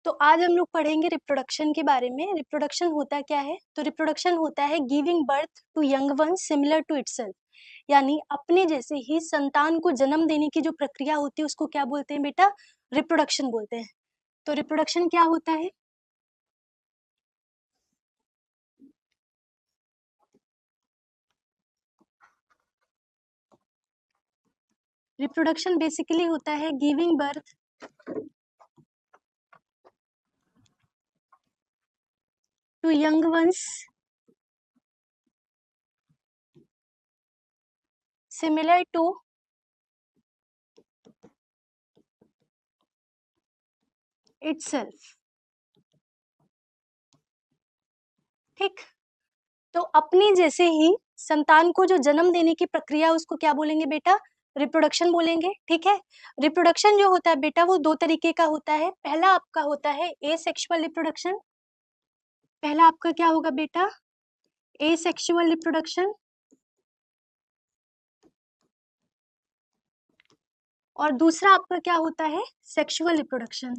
तो आज हम लोग पढ़ेंगे रिप्रोडक्शन के बारे में। रिप्रोडक्शन होता क्या है? तो रिप्रोडक्शन होता है giving birth to young ones similar to itself, यानी अपने जैसे ही संतान को जन्म देने की जो प्रक्रिया होती है उसको क्या बोलते हैं बेटा? रिप्रोडक्शन बोलते हैं। तो रिप्रोडक्शन क्या होता है? रिप्रोडक्शन बेसिकली होता है giving birth to young ones similar to itself. ठीक, तो अपने जैसे ही संतान को जो जन्म देने की प्रक्रिया उसको क्या बोलेंगे बेटा? रिप्रोडक्शन बोलेंगे। ठीक है, रिप्रोडक्शन जो होता है बेटा वो दो तरीके का होता है। पहला आपका होता है एसेक्सुअल रिप्रोडक्शन। पहला आपका क्या होगा बेटा? Asexual reproduction. और दूसरा आपका क्या होता है? Sexual reproduction.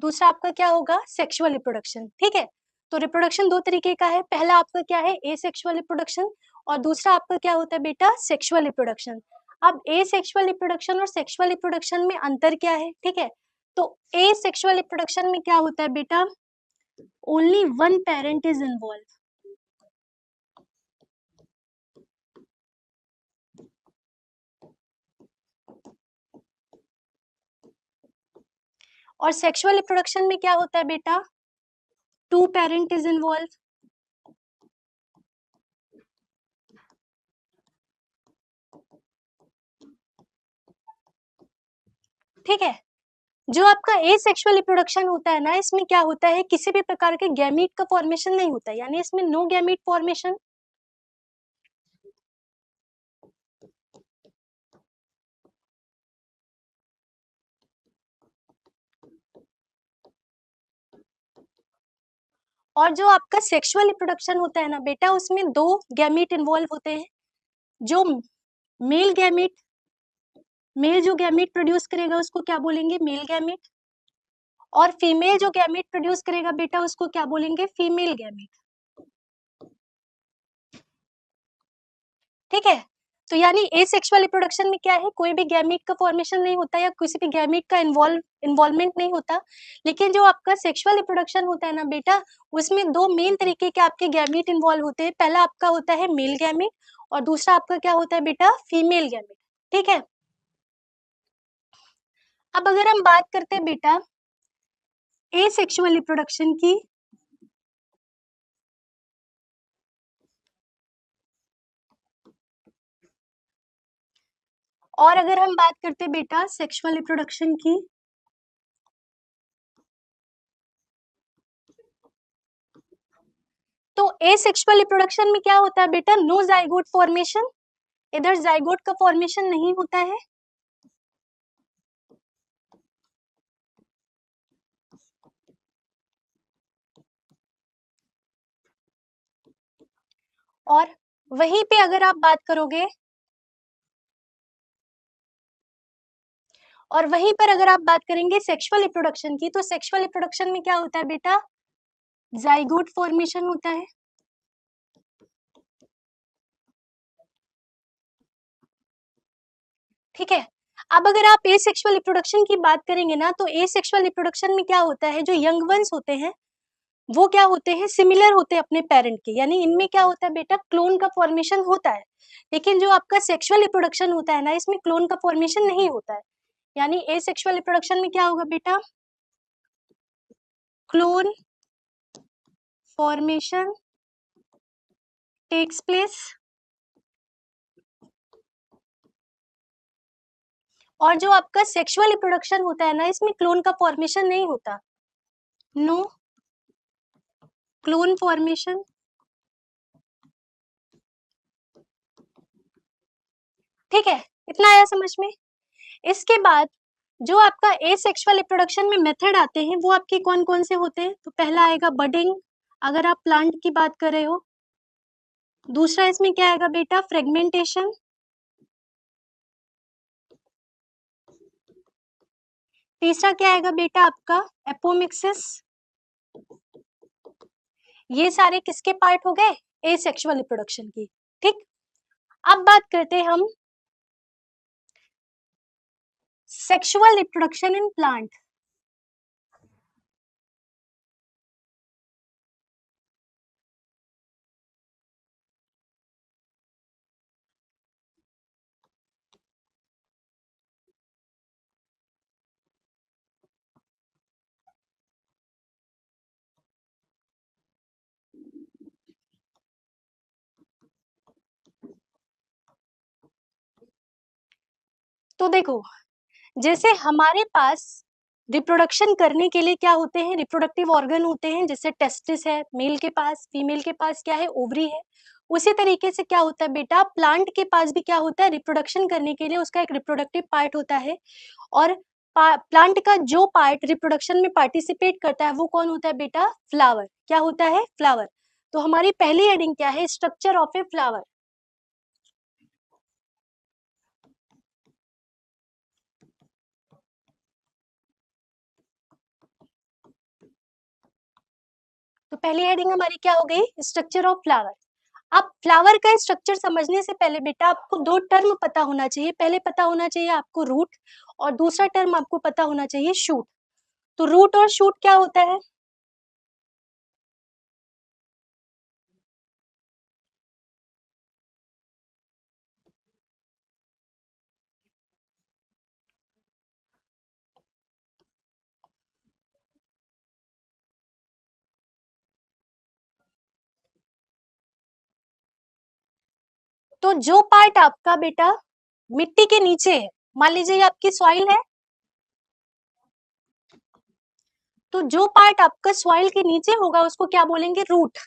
दूसरा आपका क्या होगा? Sexual reproduction. ठीक है, तो रिप्रोडक्शन दो तरीके का है। पहला आपका क्या है? Asexual reproduction. और दूसरा आपका क्या होता है बेटा? Sexual reproduction. अब एसेक्सुअल रिप्रोडक्शन और सेक्सुअल रिप्रोडक्शन में अंतर क्या है? ठीक है, तो एसेक्सुअल रिप्रोडक्शन में क्या होता है बेटा? Only one parent is involve. और सेक्सुअल रिप्रोडक्शन में क्या होता है बेटा? Two parent is involve. ठीक है, जो आपका एसेक्सुअल रिप्रोडक्शन होता है ना, इसमें क्या होता है? किसी भी प्रकार के गैमीट का फॉर्मेशन नहीं होता है, यानी इसमें नो गैमीट फॉर्मेशन। और जो आपका सेक्सुअल रिप्रोडक्शन होता है ना बेटा, उसमें दो गैमीट इन्वॉल्व होते हैं। जो मेल गैमीट, मेल जो गैमीट प्रोड्यूस करेगा उसको क्या बोलेंगे? Male gamete. और फीमेल जो गैमीट प्रोड्यूस करेगा बेटा उसको क्या बोलेंगे? Female gamete. ठीक है, तो यानी एसेक्सुअल रिप्रोडक्शन में क्या है? कोई भी गैमीट का फॉर्मेशन नहीं होता या किसी भी गैमीट का इन्वॉल्वमेंट नहीं होता। लेकिन जो आपका सेक्सुअल रिप्रोडक्शन होता है ना बेटा, उसमें दो मेन तरीके के आपके गैमीट इन्वॉल्व होते हैं। पहला आपका होता है मेल गैमीट और दूसरा आपका क्या होता है बेटा? Female gamete. ठीक है, अब अगर हम बात करते हैं बेटा एसेक्सुअल रिप्रोडक्शन की, और अगर हम बात करते हैं बेटा सेक्सुअल रिप्रोडक्शन की, तो एसेक्सुअल रिप्रोडक्शन में क्या होता है बेटा? No zygote formation. इधर जाइगोट का फॉर्मेशन नहीं होता है। और वहीं पे अगर आप बात करोगे, और वहीं पर अगर आप बात करेंगे सेक्सुअल रिप्रोडक्शन की, तो सेक्सुअल रिप्रोडक्शन में क्या होता है बेटा? जाइगोट फॉर्मेशन होता है। ठीक है, अब अगर आप एसेक्सुअल रिप्रोडक्शन की बात करेंगे ना, तो एसेक्सुअल रिप्रोडक्शन में क्या होता है? जो यंग वंस होते हैं वो क्या होते हैं? सिमिलर होते हैं अपने पेरेंट के, यानी इनमें क्या होता है बेटा? क्लोन का फॉर्मेशन होता है। लेकिन जो आपका सेक्सुअल रिप्रोडक्शन होता है ना, इसमें क्लोन का फॉर्मेशन नहीं होता है। यानी एसेक्सुअल रिप्रोडक्शन में क्या होगा बेटा? Clone formation takes place. और जो आपका सेक्सुअल रिप्रोडक्शन होता है ना, इसमें क्लोन का फॉर्मेशन नहीं होता। No clone formation. ठीक है, इतना आया समझ में? इसके बाद जो आपका एसेक्सुअल रिप्रोडक्शन में मेथड आते हैं वो आपके कौन कौन से होते हैं? तो पहला आएगा बडिंग, अगर आप प्लांट की बात कर रहे हो। दूसरा इसमें क्या आएगा बेटा? फ्रेगमेंटेशन। तीसरा क्या आएगा बेटा आपका एपोमिक्सिस। ये सारे किसके पार्ट हो गए, एसेक्सुअल रिप्रोडक्शन की। ठीक, अब बात करते हैं हम सेक्सुअल रिप्रोडक्शन इन प्लांट। तो देखो, जैसे हमारे पास रिप्रोडक्शन करने के लिए क्या होते हैं, रिप्रोडक्टिव ऑर्गन होते हैं, जैसे टेस्टिस है मेल के पास, फीमेल के पास क्या है, ओवरी है। उसी तरीके से क्या होता है बेटा, प्लांट के पास भी क्या होता है, रिप्रोडक्शन करने के लिए उसका एक रिप्रोडक्टिव पार्ट होता है। और प्लांट का जो पार्ट रिप्रोडक्शन में पार्टिसिपेट करता है वो कौन होता है बेटा, फ्लावर। क्या होता है, फ्लावर। तो हमारी पहली हेडिंग क्या है, स्ट्रक्चर ऑफ ए फ्लावर। तो पहली हेडिंग हमारी क्या हो गई, स्ट्रक्चर ऑफ फ्लावर। अब फ्लावर का स्ट्रक्चर समझने से पहले बेटा आपको दो टर्म पता होना चाहिए। पहले पता होना चाहिए आपको रूट, और दूसरा टर्म आपको पता होना चाहिए शूट। तो रूट और शूट क्या होता है, तो जो पार्ट आपका बेटा मिट्टी के नीचे है, मान लीजिए ये आपकी सॉइल है, तो जो पार्ट आपका सॉइल के नीचे होगा उसको क्या बोलेंगे, रूट।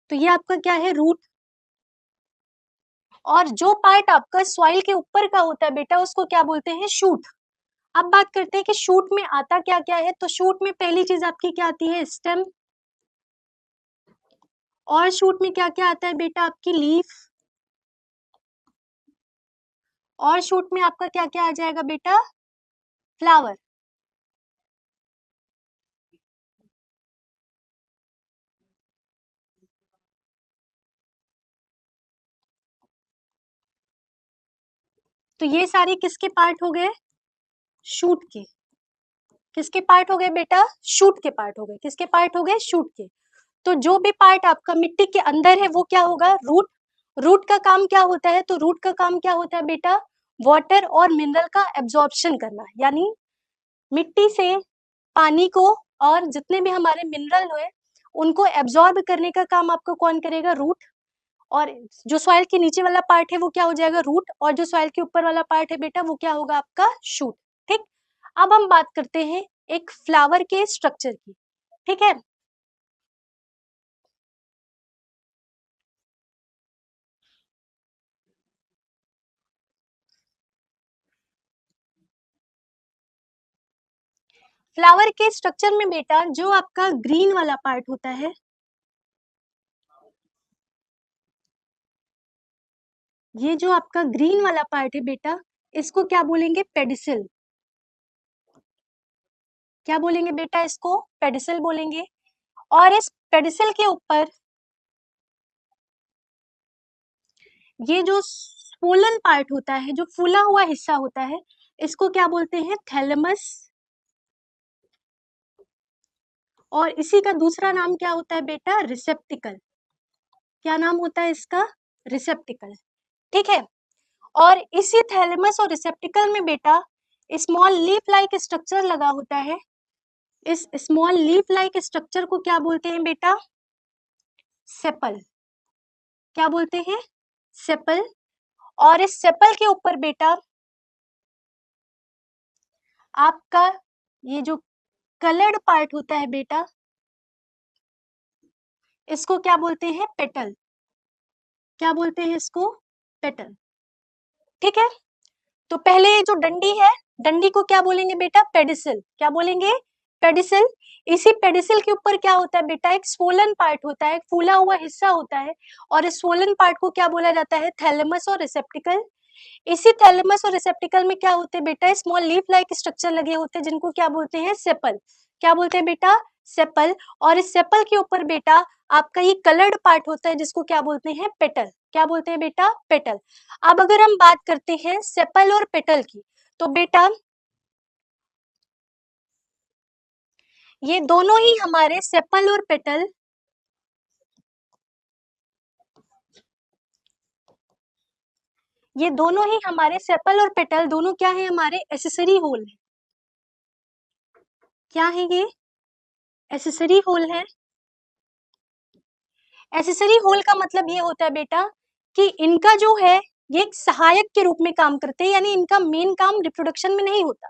तो ये आपका क्या है, रूट। और जो पार्ट आपका सॉइल के ऊपर का होता है बेटा उसको क्या बोलते हैं, शूट। अब बात करते हैं कि शूट में आता क्या क्या है। तो शूट में पहली चीज आपकी क्या आती है, स्टेम। और शूट में क्या क्या आता है बेटा, आपकी लीफ। और शूट में आपका क्या क्या आ जाएगा बेटा, फ्लावर। तो ये सारे किसके पार्ट हो गए, शूट के। किसके पार्ट हो गए बेटा, शूट के पार्ट हो गए। किसके पार्ट हो गए, शूट के। तो जो भी पार्ट आपका मिट्टी के अंदर है वो क्या होगा, रूट। रूट का काम क्या होता है, तो रूट का काम क्या होता है बेटा, वाटर और मिनरल का एब्जॉर्प्शन करना। यानी मिट्टी से पानी को और जितने भी हमारे मिनरल हुए उनको एब्जॉर्ब करने का काम आपको कौन करेगा, रूट। और जो सॉइल के नीचे वाला पार्ट है वो क्या हो जाएगा, रूट। और जो सॉइल के ऊपर वाला पार्ट है बेटा वो क्या होगा आपका, शूट। ठीक, अब हम बात करते हैं एक फ्लावर के स्ट्रक्चर की। ठीक है, फ्लावर के स्ट्रक्चर में बेटा जो आपका ग्रीन वाला पार्ट होता है, ये जो आपका ग्रीन वाला पार्ट है बेटा इसको क्या बोलेंगे, पेडिसिल। क्या बोलेंगे बेटा, इसको पेडिसिल बोलेंगे। और इस पेडिसिल के ऊपर ये जो swollen पार्ट होता है, जो फूला हुआ हिस्सा होता है, इसको क्या बोलते हैं, थैलेमस। और इसी का दूसरा नाम क्या होता है बेटा, रिसेप्टिकल। क्या नाम होता है इसका, रिसेप्टिकल। ठीक है, और इसी थैलेमस और रिसेप्टिकल में बेटा स्मॉल लीफ लाइक स्ट्रक्चर लगा होता है। इस स्मॉल लीफ लाइक स्ट्रक्चर को क्या बोलते हैं बेटा, सेपल। क्या बोलते हैं, सेपल। और इस सेपल के ऊपर बेटा आपका ये जो कलर्ड पार्ट होता है बेटा इसको क्या बोलते हैं, पेटल। क्या बोलते हैं इसको, पेटल। ठीक है, तो पहले ये जो डंडी है, डंडी को क्या बोलेंगे बेटा, पेडिसिल। क्या बोलेंगे, पेडिसिल। इसी पेडिसिल के ऊपर क्या होता है बेटा, एक स्वोलन पार्ट होता है, एक फूला हुआ हिस्सा होता है। और इस स्वोलन पार्ट को क्या बोला जाता है, थैलेमस और रिसेप्टिकल। इसी थैलेमस और रिसेप्टिकल में क्या होते हैं बेटा, स्मॉल लीफ लाइक स्ट्रक्चर लगे होते हैं जिनको क्या बोलते हैं, सेपल। क्या बोलते हैं बेटा, सेपल। और इस सेपल के ऊपर बेटा आपका ये कलर्ड पार्ट होता है जिसको क्या बोलते हैं, पेटल। क्या बोलते हैं बेटा, पेटल। अब अगर हम बात करते हैं सेपल और पेटल की, तो बेटा ये दोनों ही हमारे सेपल और पेटल, ये दोनों ही हमारे सेपल और पेटल दोनों क्या है, हमारे एसेसरी होल है। क्या है ये, एसेसरी होल है। एसेसरी होल का मतलब ये होता है बेटा कि इनका जो है ये एक सहायक के रूप में काम करते हैं, यानी इनका मेन काम रिप्रोडक्शन में नहीं होता।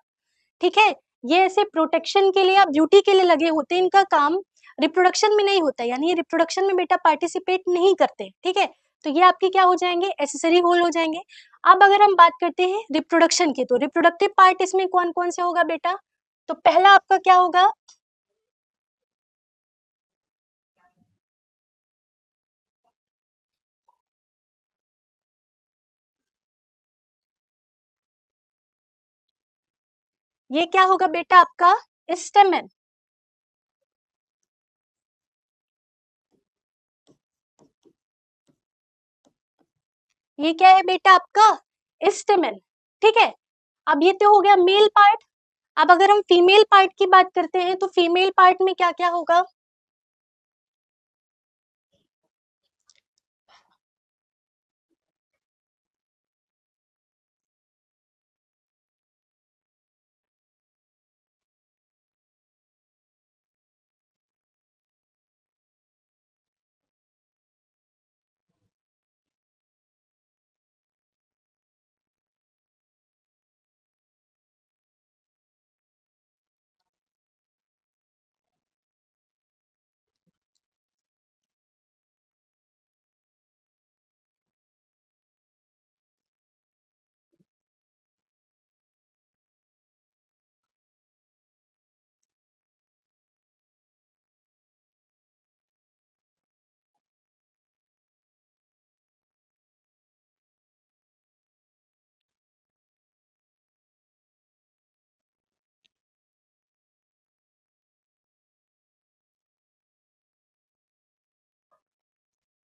ठीक है, ये ऐसे प्रोटेक्शन के लिए या ब्यूटी के लिए लगे होते हैं, इनका काम रिप्रोडक्शन में नहीं होता, यानी ये रिप्रोडक्शन में बेटा पार्टिसिपेट नहीं करते। ठीक है, तो ये आपके क्या हो जाएंगे, एसेसरी होल हो जाएंगे। अब अगर हम बात करते हैं रिप्रोडक्शन की, तो रिप्रोडक्टिव पार्ट इसमें कौन कौन से होगा बेटा, तो पहला आपका क्या होगा, ये क्या होगा बेटा आपका, स्टेमेन। ये क्या है बेटा आपका, स्टेमेन। ठीक है, अब ये तो हो गया मेल पार्ट। अब अगर हम फीमेल पार्ट की बात करते हैं, तो फीमेल पार्ट में क्या क्या होगा,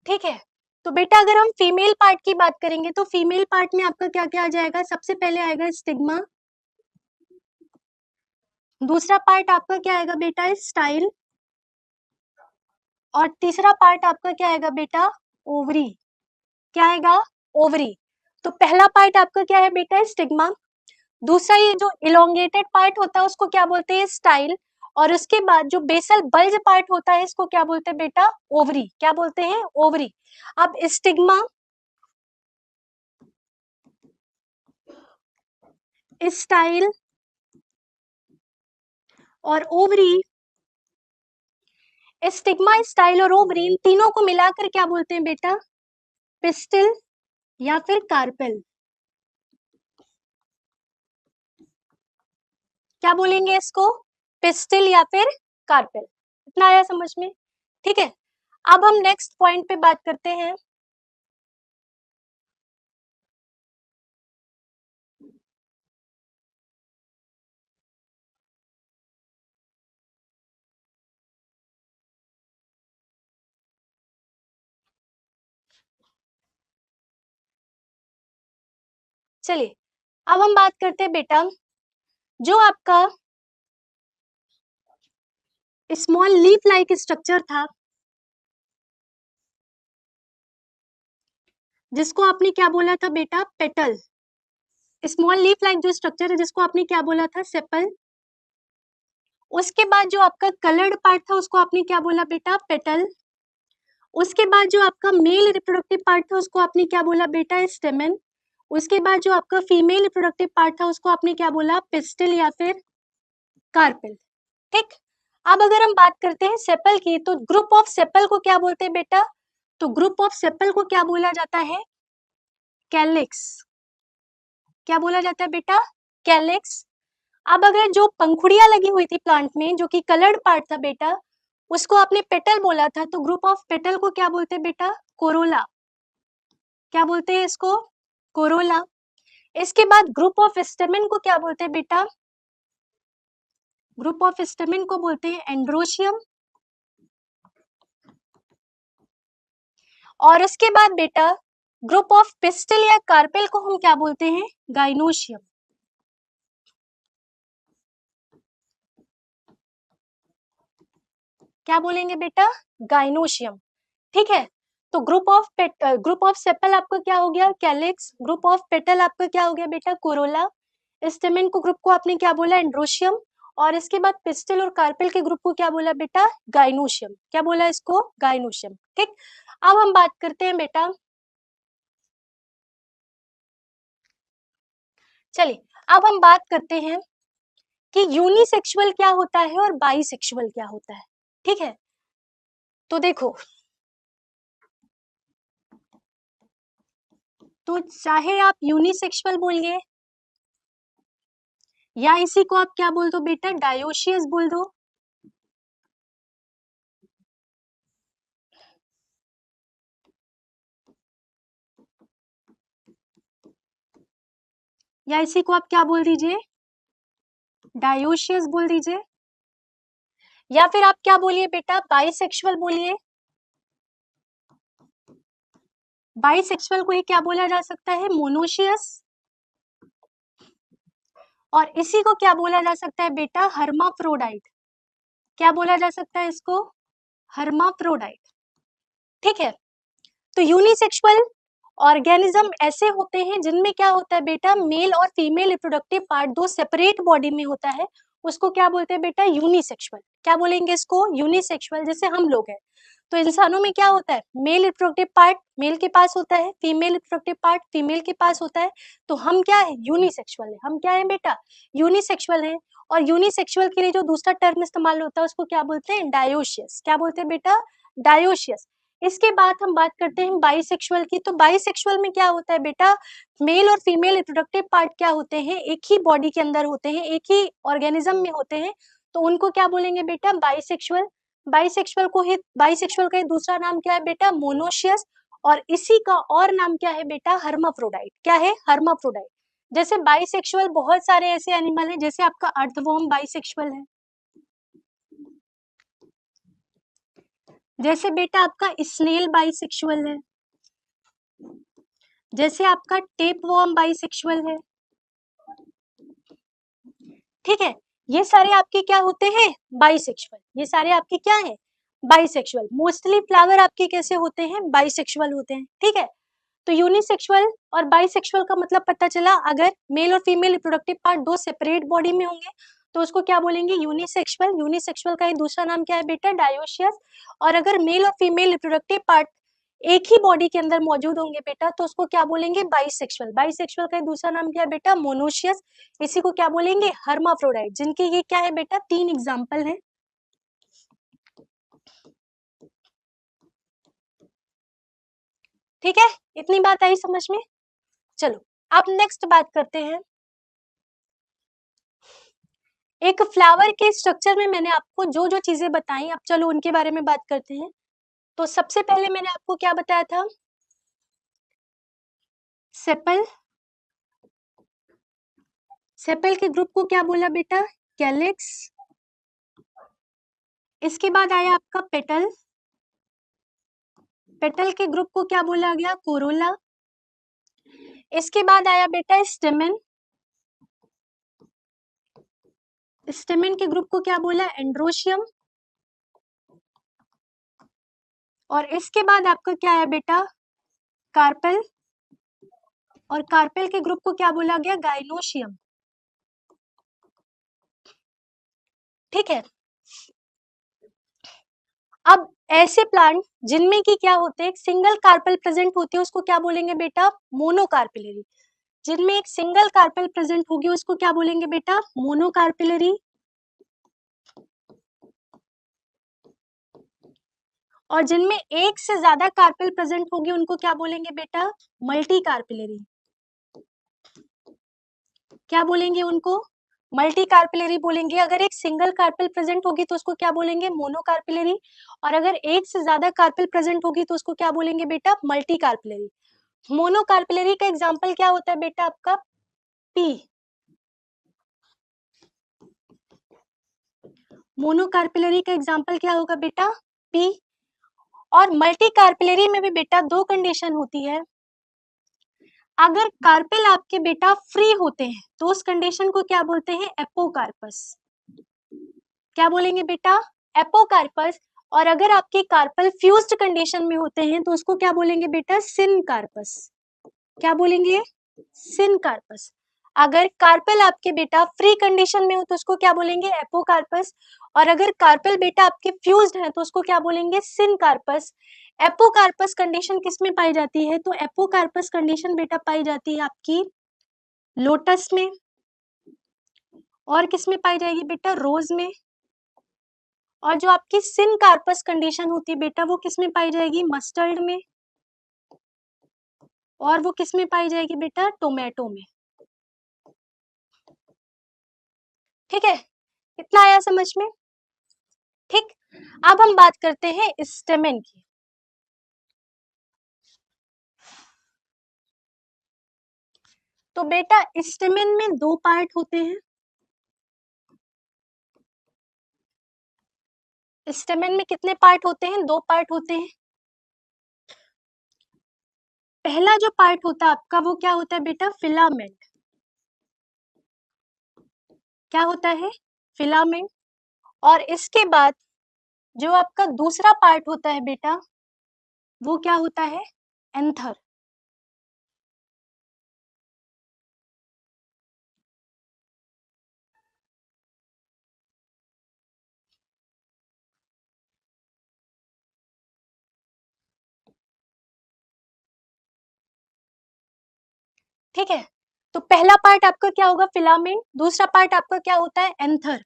ठीक है। तो बेटा अगर हम फीमेल पार्ट की बात करेंगे, तो फीमेल पार्ट में आपका क्या क्या आ जाएगा, सबसे पहले आएगा स्टिग्मा, दूसरा पार्ट आपका क्या आएगा बेटा, स्टाइल, और तीसरा पार्ट आपका क्या आएगा बेटा, ओवरी। क्या आएगा, ओवरी। तो पहला पार्ट आपका क्या है बेटा, स्टिग्मा। दूसरा ये जो इलोंगेटेड पार्ट होता है उसको क्या बोलते हैं, स्टाइल। और उसके बाद जो बेसल बल्ज पार्ट होता है इसको क्या बोलते हैं बेटा, ओवरी। क्या बोलते हैं, ओवरी। अब स्टिग्मा, स्टाइल और ओवरी, स्टिग्मा, स्टाइल और ओवरी, इन तीनों को मिलाकर क्या बोलते हैं बेटा, पिस्टिल या फिर कार्पेल। क्या बोलेंगे इसको, पिस्टिल या फिर कार्पेल। इतना आया समझ में। ठीक है, अब हम नेक्स्ट पॉइंट पे बात करते हैं। चलिए, अब हम बात करते हैं बेटा, जो आपका स्मॉल लीफ लाइक स्ट्रक्चर था, जिसको आपने क्या बोला था बेटा, पेटल। स्मॉल लीफ लाइक जो स्ट्रक्चर है जिसको आपने क्या बोला था, सेपल। उसके बाद जो आपका कलर्ड पार्ट था उसको आपने क्या बोला बेटा, पेटल। उसके बाद जो आपका मेल रिप्रोडक्टिव पार्ट था उसको आपने क्या बोला बेटा, स्टेमेन। उसके बाद जो आपका फीमेल रिप्रोडक्टिव पार्ट था उसको आपने क्या बोला, पिस्टिल या फिर कार्पेल। ठीक। अब अगर हम बात करते हैं सेपल की, तो ग्रुप ऑफ सेपल को क्या बोलते हैं बेटा, तो ग्रुप ऑफ सेपल को क्या बोला जाता है, कैलिक्स। क्या बोला जाता है बेटा, कैलिक्स। अब अगर जो पंखुड़ियां लगी हुई थी प्लांट में, जो कि कलर्ड पार्ट था बेटा, उसको आपने पेटल बोला था, तो ग्रुप ऑफ पेटल को क्या बोलते हैं बेटा, कोरोला। क्या बोलते हैं इसको, कोरोला। इसके बाद ग्रुप ऑफ स्टेमेन को क्या बोलते हैं बेटा? ग्रुप ऑफ स्टेमेन को बोलते हैं एंड्रोशियम। और उसके बाद बेटा ग्रुप ऑफ पिस्टिल या कार्पेल को हम क्या बोलते हैं? गाइनोशियम। क्या बोलेंगे बेटा? गाइनोशियम। ठीक है, तो ग्रुप ऑफ सेपल आपका क्या हो गया? कैलिक्स। ग्रुप ऑफ पेटल आपका क्या हो गया बेटा? कोरोला। स्टेमेन को ग्रुप को आपने क्या बोला? एंड्रोशियम। और इसके बाद पिस्टिल और कार्पेल के ग्रुप को क्या बोला बेटा? गाइनोशियम। क्या बोला इसको? गाइनोशियम। ठीक, अब हम बात करते हैं बेटा, चलिए अब हम बात करते हैं कि यूनिसेक्सुअल क्या होता है और बाइसेक्सुअल क्या होता है। ठीक है, तो देखो, तो चाहे आप यूनिसेक्सुअल बोलिए या इसी को आप क्या बोल दो बेटा? डायोशियस बोल दो, या इसी को आप क्या बोल दीजिए? डायोशियस बोल दीजिए, या फिर आप क्या बोलिए बेटा? बाइसेक्सुअल बोलिए। बाइसेक्सुअल को ही क्या बोला जा सकता है? मोनोशियस। और इसी को क्या बोला जा सकता है बेटा? हर्माफ्रोडाइट। क्या बोला जा सकता है इसको? हर्माफ्रोडाइट। ठीक है, तो यूनिसेक्सुअल ऑर्गेनिज्म ऐसे होते हैं जिनमें क्या होता है बेटा? मेल और फीमेल रिप्रोडक्टिव पार्ट दो सेपरेट बॉडी में होता है, उसको क्या बोलते हैं बेटा? यूनिसेक्सुअल। क्या बोलेंगे इसको? यूनिसेक्सुअल। जैसे हम लोग हैं, तो इंसानों में क्या होता है? मेल रिप्रोडक्टिव पार्ट मेल के पास होता है, फीमेल रिप्रोडक्टिव पार्ट फीमेल के पास होता है, तो हम क्या है? यूनिसेक्सुअल है। हम क्या है बेटा? यूनिसेक्सुअल है। और यूनिसेक्सुअल के लिए जो दूसरा टर्म इस्तेमाल होता है उसको क्या बोलते हैं? डायोशियस। क्या बोलते हैं बेटा? डायोशियस। इसके बाद हम बात करते हैं बाइसेक्सुअल की, तो बाइसेक्सुअल में क्या होता है बेटा? मेल और फीमेल रिप्रोडक्टिव पार्ट क्या होते हैं? एक ही बॉडी के अंदर होते हैं, एक ही ऑर्गेनिज्म में होते हैं, तो उनको क्या बोलेंगे बेटा? बाइसेक्सुअल। बाइसेक्सुअल का दूसरा नाम क्या है बेटा? मोनोशियस। और इसी का और नाम क्या है बेटा? हर्माफ्रोडाइट। क्या है? हर्माफ्रोडाइट। जैसे बाइसेक्सुअल बहुत सारे ऐसे एनिमल हैं, जैसे आपका अर्थवर्म बाइसेक्सुअल है, जैसे बेटा आपका स्नेल बाइसेक्सुअल है, जैसे आपका टेपवर्म बाइसेक्सुअल है। ठीक है, ये सारे आपके क्या होते हैं? बाइसेक्सुअल। ये सारे आपके क्या हैं? बाइसेक्सुअल। मोस्टली फ्लावर आपके कैसे होते हैं? बाइसेक्सुअल होते हैं। ठीक है, तो यूनिसेक्सुअल और बाइसेक्सुअल का मतलब पता चला, अगर मेल और फीमेल रिप्रोडक्टिव पार्ट दो सेपरेट बॉडी में होंगे तो उसको क्या बोलेंगे? यूनिसेक्सुअल। यूनिसेक्सुअल का ही दूसरा नाम क्या है बेटा? डायोशियस। और अगर मेल और फीमेल रिप्रोडक्टिव पार्ट एक ही बॉडी के अंदर मौजूद होंगे बेटा तो उसको क्या बोलेंगे? बाइसेक्सुअल। बाइसेक्सुअल का दूसरा नाम क्या है बेटा? मोनोशियस। इसी को क्या बोलेंगे? हर्माफ्रोडाइट। जिनके ये क्या है बेटा? 3 एग्जाम्पल हैं। ठीक है, इतनी बात आई समझ में? चलो अब नेक्स्ट बात करते हैं, एक फ्लावर के स्ट्रक्चर में मैंने आपको जो जो चीजें बताई, अब चलो उनके बारे में बात करते हैं। तो सबसे पहले मैंने आपको क्या बताया था? सेपल। सेपल के ग्रुप को क्या बोला बेटा? कैलिक्स। इसके बाद आया आपका पेटल। पेटल के ग्रुप को क्या बोला गया? कोरोला। इसके बाद आया बेटा स्टेमेन। स्टेमेन के ग्रुप को क्या बोला? एंड्रोशियम। और इसके बाद आपका क्या है बेटा? कार्पेल। और कार्पेल के ग्रुप को क्या बोला गया? गाइनोशियम। ठीक है, अब ऐसे प्लांट जिनमें की क्या होते हैं? एक सिंगल कार्पेल प्रेजेंट होती है उसको क्या बोलेंगे बेटा? मोनोकार्पिलरी। जिनमें एक सिंगल कार्पेल प्रेजेंट होगी उसको क्या बोलेंगे बेटा? मोनोकार्पिलरी। और जिनमें एक से ज्यादा कार्पेल प्रेजेंट होगी उनको क्या बोलेंगे बेटा? मल्टी कार्पिलरी। क्या बोलेंगे उनको? मल्टी कार्पिलरी बोलेंगे। अगर एक सिंगल कार्पेल प्रेजेंट होगी तो उसको क्या बोलेंगे? मोनोकार्पिलरी। और अगर एक से ज्यादा कार्पेल प्रेजेंट होगी तो उसको क्या बोलेंगे बेटा? मल्टी कार्पिलरी। मोनोकार्पिलरी का एग्जाम्पल क्या होता है बेटा आपका? पी। मोनोकार्पिलरी का एग्जाम्पल क्या होगा बेटा? पी। और मल्टी कार्पिलरी में भी बेटा दो कंडीशन होती है। अगर कार्पेल आपके बेटा फ्री होते हैं तो उस कंडीशन को क्या बोलते हैं? एपोकार्पस। क्या बोलेंगे बेटा? एपोकार्पस। और अगर आपके कार्पल फ्यूज्ड कंडीशन में होते हैं तो उसको क्या बोलेंगे बेटा? सिनकार्पस। क्या बोलेंगे? सिनकार्पस। अगर कार्पेल आपके बेटा फ्री कंडीशन में हो तो उसको क्या बोलेंगे? एपोकार्पस। और अगर कार्पेल बेटा आपके फ्यूज्ड है तो उसको क्या बोलेंगे? सिनकार्पस। एपोकार्पस कंडीशन किस में पाई जाती है? तो एपोकार्पस कंडीशन बेटा पाई जाती है आपकी लोटस में। और किस में पाई जाएगी बेटा? रोज में। और जो आपकी सिनकार्पस कंडीशन होती है बेटा वो किस में पाई जाएगी? मस्टर्ड में। और वो किस में पाई जाएगी बेटा? टोमेटो में। ठीक है, इतना आया समझ में? ठीक। अब हम बात करते हैं स्टेमेन की। तो बेटा स्टेमेन में दो पार्ट होते हैं। स्टेमेन में कितने पार्ट होते हैं? दो पार्ट होते हैं। पहला जो पार्ट होता है आपका वो क्या होता है बेटा? फिलामेंट। क्या होता है? फिलामेंट। और इसके बाद जो आपका दूसरा पार्ट होता है बेटा वो क्या होता है? एंथर। ठीक है, तो पहला पार्ट आपका क्या होगा? फिलामेंट। दूसरा पार्ट आपका क्या होता है? एंथर।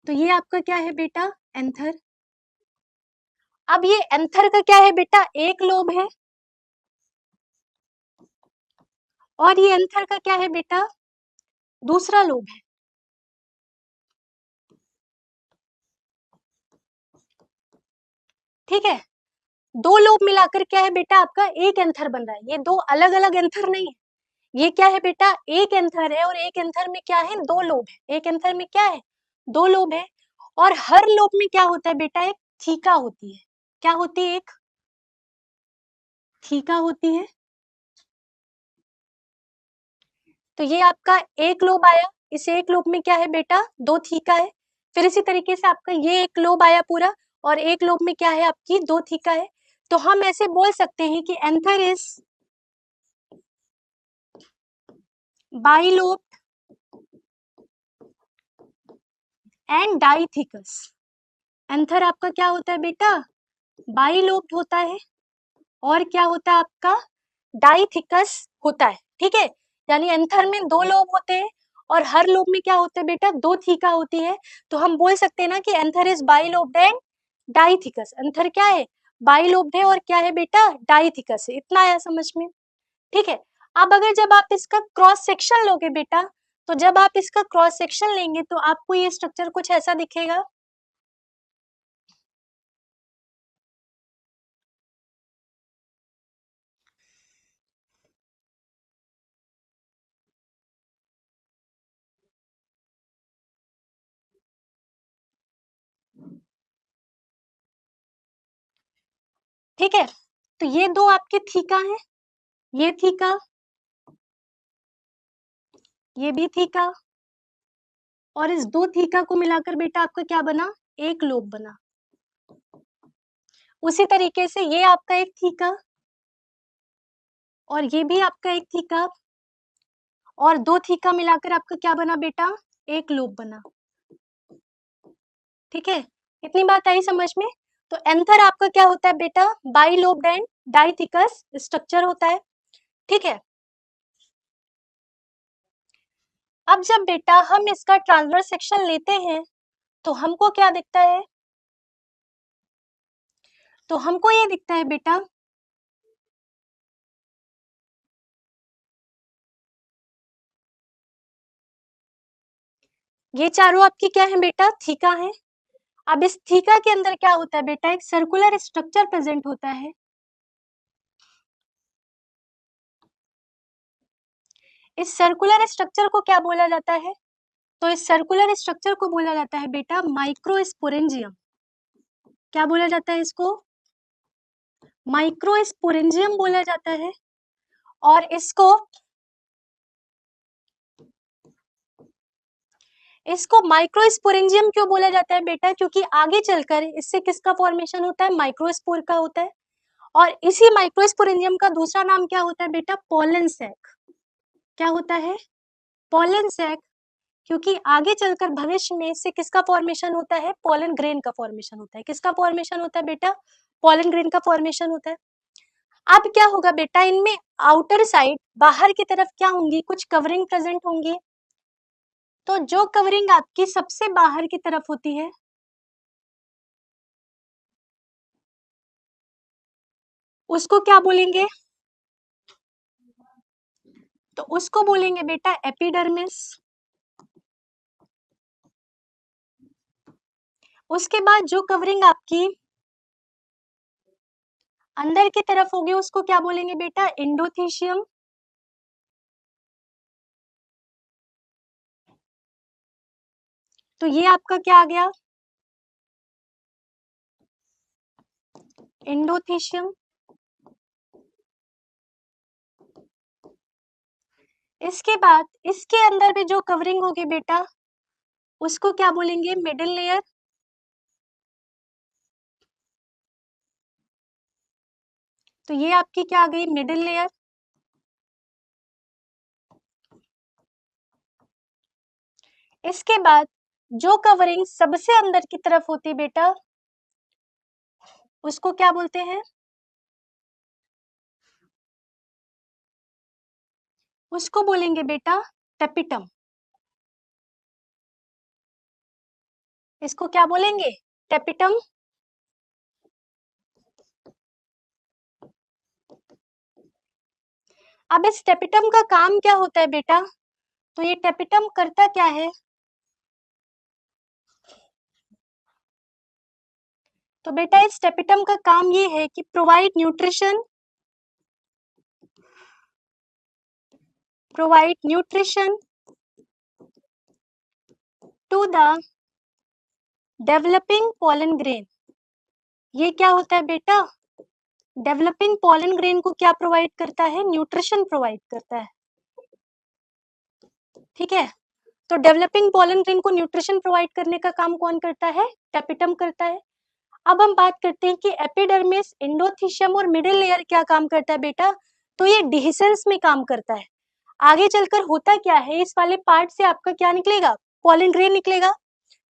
तो ये आपका क्या है बेटा? एंथर। अब ये एंथर का क्या है बेटा? एक लोब है। और ये एंथर का क्या है बेटा? दूसरा लोब है। ठीक है, दो लोब मिलाकर क्या है बेटा? आपका एक एंथर बन रहा है। ये दो अलग अलग एंथर नहीं है। ये क्या है बेटा? एक एंथर है। और एक एंथर में क्या है? दो लोब है। एक एंथर में क्या है? दो लोब है। और हर लोब में क्या होता है बेटा? एक थीका होती है। क्या होती है? एक थीका होती है। तो ये आपका एक लोब आया। इस एक लोब में क्या है बेटा? दो थीका है। फिर इसी तरीके से आपका ये एक लोब आया पूरा। और एक लोब में क्या है? आपकी दो थीका है। तो हम ऐसे बोल सकते हैं कि anther is bilobe and डाइथिकस। Anther आपका क्या होता है बेटा? बाइलोब होता है। और क्या होता है आपका? डाइथिकस होता है। ठीक है, यानी एंथर में दो लोब होते हैं। और हर लोब में क्या होता है बेटा? दो थीका होती है। तो हम बोल सकते हैं ना कि anther is bilobed and डाइथिकस। Anther क्या है? बाइलोब्ड है। और क्या है बेटा? डाइथिकस है। इतना आया समझ में? ठीक है, अब अगर जब आप इसका क्रॉस सेक्शन लोगे बेटा, तो जब आप इसका क्रॉस सेक्शन लेंगे तो आपको ये स्ट्रक्चर कुछ ऐसा दिखेगा। ठीक है, तो ये दो आपके थीका हैं। ये थीका, ये भी थीका। और इस दो थीका को मिलाकर बेटा आपका क्या बना? एक लोब बना। उसी तरीके से ये आपका एक थीका। और ये भी आपका एक थीका। और दो थीका मिलाकर आपका क्या बना बेटा? एक लोब बना। ठीक है, इतनी बात आई समझ में? तो एंथर आपका क्या होता है बेटा? बाइलोब्ड एंड डाइथिकस स्ट्रक्चर होता है। ठीक है, अब जब बेटा हम इसका ट्रांसवर्स सेक्शन लेते हैं तो हमको क्या दिखता है? तो हमको ये दिखता है बेटा, ये चारों आपकी क्या है बेटा? थीका है। अब इस थीका के अंदर क्या होता है बेटा? एक सर्कुलर स्ट्रक्चर प्रेजेंट होता है। इस सर्कुलर स्ट्रक्चर को क्या बोला जाता है? तो इस सर्कुलर स्ट्रक्चर को बोला जाता है बेटा माइक्रोस्पोरेंजियम। क्या बोला जाता है इसको? माइक्रोस्पोरेंजियम बोला जाता है। और इसको माइक्रोस्पोरेंजियम क्यों बोला जाता है बेटा? क्योंकि आगे चलकर इससे किसका फॉर्मेशन होता है? माइक्रोस्पोर का होता है। और इसी माइक्रोस्पोरेंजियम का दूसरा नाम क्या होता है बेटा? Pollen sac. क्या होता है? Pollen sac. क्योंकि आगे चलकर भविष्य में इससे किसका फॉर्मेशन होता है? पोलन ग्रेन का फॉर्मेशन होता है। किसका फॉर्मेशन होता है बेटा? पोलन ग्रेन का फॉर्मेशन होता है। अब क्या होगा बेटा, इनमें आउटर साइड बाहर की तरफ क्या होंगी? कुछ कवरिंग प्रेजेंट होंगी। तो जो कवरिंग आपकी सबसे बाहर की तरफ होती है उसको क्या बोलेंगे? तो उसको बोलेंगे बेटा एपिडर्मिस। उसके बाद जो कवरिंग आपकी अंदर की तरफ होगी उसको क्या बोलेंगे बेटा? एंडोथीशियम। तो ये आपका क्या आ गया? एंडोथीशियम। इसके बाद इसके अंदर भी जो कवरिंग होगी बेटा उसको क्या बोलेंगे? Middle layer. तो ये आपकी क्या आ गई? Middle layer. इसके बाद जो कवरिंग सबसे अंदर की तरफ होती बेटा उसको क्या बोलते हैं? उसको बोलेंगे बेटा टेपिटम। इसको क्या बोलेंगे? टेपिटम। अब इस टेपिटम का काम क्या होता है बेटा? तो ये टेपिटम करता क्या है? तो बेटा इस टेपिटम का काम ये है कि provide nutrition to the developing pollen grain. ये क्या होता है बेटा? डेवलपिंग पॉलन ग्रेन को क्या प्रोवाइड करता है? न्यूट्रिशन प्रोवाइड करता है। ठीक है, तो डेवलपिंग पॉलन ग्रेन को न्यूट्रिशन प्रोवाइड करने का काम कौन करता है? टेपिटम करता है। अब हम बात करते हैं कि एपिडर्मिस, एंडोथीशियम और मिडिल लेयर क्या काम करता है बेटा? तो ये डिहिसेंस में काम करता है। आगे चलकर होता क्या है, इस वाले पार्ट से आपका क्या निकलेगा? पॉलन ग्रेन निकलेगा।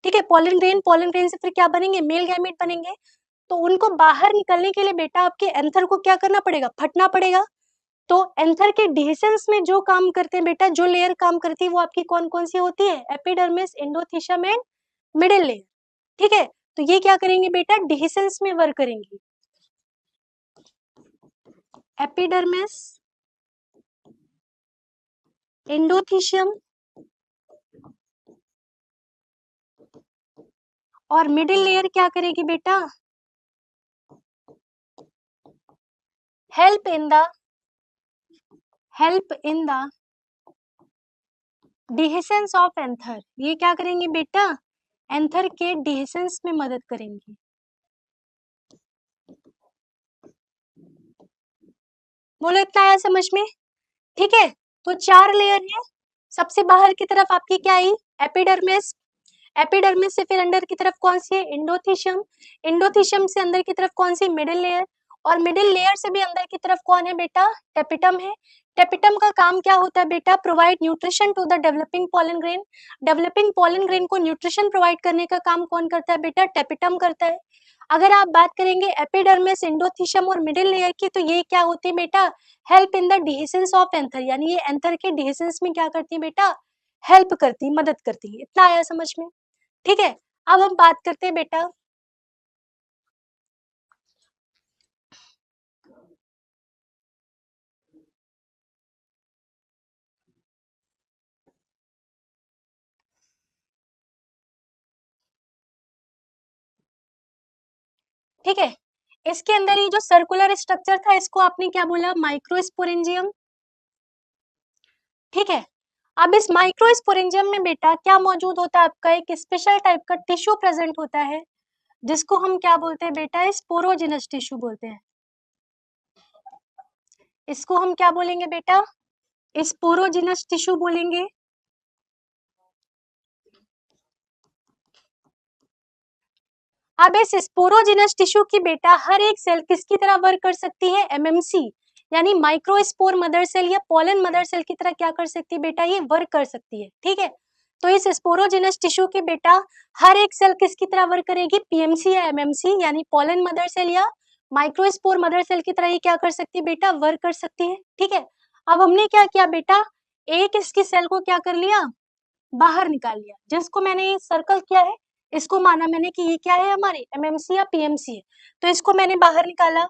ठीक है, पॉलन ग्रेन से फिर क्या बनेंगे? मेल गैमेट बनेंगे। तो उनको बाहर निकलने के लिए बेटा आपके एंथर को क्या करना पड़ेगा? फटना पड़ेगा। तो एंथर के डिहिसेंस में जो काम करते हैं बेटा, जो लेयर काम करती है वो आपकी कौन कौन सी होती है? Epidermis, endothecium and middle layer. ठीक है, तो ये क्या करेंगे बेटा? डिहिसेंस में वर्क करेंगी। एपिडर्मिस, एंडोथीशियम और मिडिल लेयर क्या करेगी बेटा? Help in the dehiscence of anther. ये क्या करेंगे बेटा? एंथर के डिहिसेंस में मदद करेंगी। बोलो इतना आया समझ में? ठीक है, तो 4 लेयर है। सबसे बाहर की तरफ आपकी क्या आई? एपिडर्मिस। एपिडर्मिस से फिर अंदर की तरफ कौन सी है? एंडोथीशियम। एंडोथीशियम से अंदर की तरफ कौन सी? Middle layer. और मिडिल लेयर से भी अंदर की तरफ कौन है बेटा? टेपिटम है। टेपिटम का काम क्या होता है बेटा? Provide nutrition to the developing pollen grain. Developing pollen grain को न्यूट्रिशन प्रोवाइड करने का काम कौन करता है बेटा? टेपिटम करता है। अगर आप बात करेंगे एपिडर्मिस, एंडोथीशियम और मिडिल लेयर की, तो ये क्या होती है बेटा? Help in the dehiscence of anther, यानी ये एंथर के डिहिसेंस में क्या करती है बेटा? हेल्प करती, मदद करती है। इतना आया समझ में? ठीक है, अब हम बात करते हैं बेटा ठीक है, इसके अंदर ये जो सर्कुलर स्ट्रक्चर था इसको आपने क्या बोला? माइक्रोस्पोरेंजियम। ठीक है। अब इस माइक्रोस्पोरेंजियम में बेटा क्या मौजूद होता है, आपका एक स्पेशल टाइप का टिश्यू प्रेजेंट होता है, जिसको हम क्या बोलते हैं बेटा, स्पोरोजिनस टिश्यू बोलते हैं। इसको हम क्या बोलेंगे बेटा, स्पोरोजिनस टिश्यू बोलेंगे। अब इस स्पोरोजिनस टिश्यू की बेटा हर एक सेल किसकी तरह वर्क कर सकती है, एमएमसी, यानी माइक्रोस्पोर मदर सेल या पोलन मदर सेल की तरह क्या कर सकती है बेटा, ये वर्क कर सकती है। ठीक है, तो इस स्पोरोजिनस टिश्यू की बेटा हर एक सेल किसकी तरह वर्क करेगी, पीएमसी या एमएमसी, यानी पोलन मदर सेल या माइक्रोस्पोर मदर सेल की तरह ये क्या कर सकती है बेटा, वर्क कर सकती है। ठीक है, अब हमने क्या किया बेटा, एक इसकी सेल को क्या कर लिया, बाहर निकाल लिया, जिसको मैंने सर्कल किया है, इसको माना मैंने कि ये क्या है, हमारी एमएमसी या पीएमसी है, तो इसको मैंने बाहर निकाला।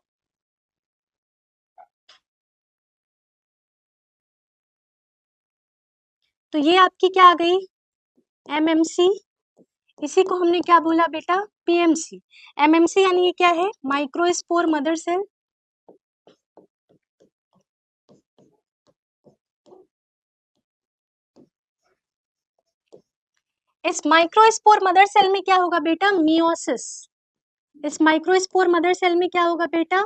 तो ये आपकी क्या आ गई, एमएमसी, इसी को हमने क्या बोला बेटा, पीएमसी। एमएमसी यानी ये क्या है, माइक्रोस्पोर मदर सेल। इस माइक्रोस्पोर मदर सेल में क्या होगा बेटा, मियोसिस। इस माइक्रोस्पोर मदर सेल में क्या होगा बेटा,